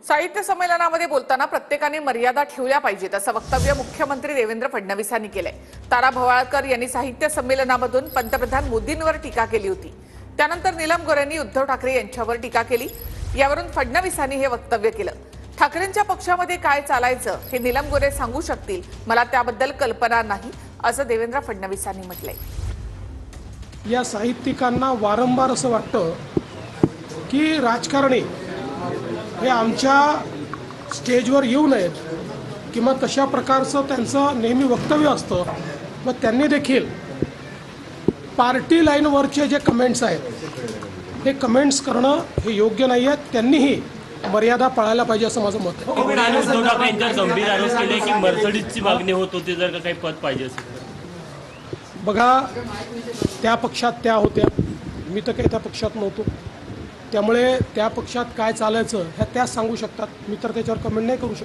साहित्य संमेलनामध्ये बोलताना प्रत्येकाने मर्यादा ठेवल्या पाहिजेत असं वक्तव्य मुख्यमंत्री देवेंद्र फडणवीस यांनी केलंय। तारा भवाळकर यांनी साहित्य संमेलनामधून पंतप्रधान मोदींवर टीका केली होती। त्यानंतर नीलम गोऱ्हेंनी उद्धव ठाकरे यांच्यावर टीका केली। यावरून फडणवीसांनी हे वक्तव्य केलं। ठाकरेंच्या पक्षामध्ये काय चालायचं हे नीलम गोऱ्हे सांगू शकतील, मला त्याबद्दल कल्पना नाही असं देवेंद्र फडणवीसांनी म्हटलंय। या साहित्यिकांना वारंवार असं वाटतं की राजकारणी हे आमच्या स्टेजवर येऊ नयेत किंवा तशा प्रकारचं त्यांचं नेहमी वक्तव्य असतं। व त्यांनी देखील पार्टी लाईनवरचे जे कमेंट्स आहेत हे कमेंट्स करणं हे योग्य नाही आहे। त्यांनीही मर्यादा पाळायला पाहिजे असं माझं मत आहे। उद्धव ठाकरे यांच्यावर गंभीर आरोप केले की मर्सिडीजची मागणी होत होती, जर का काही पद पाहिजे असेल। बघा, त्या पक्षात त्या होत्या, मी तर काही त्या पक्षात नव्हतो, त्यामुळे त्या पक्षात काय चालायचं ह्या त्या सांगू शकतात। मी तर त्याच्यावर कमेंट नाही करू शकत।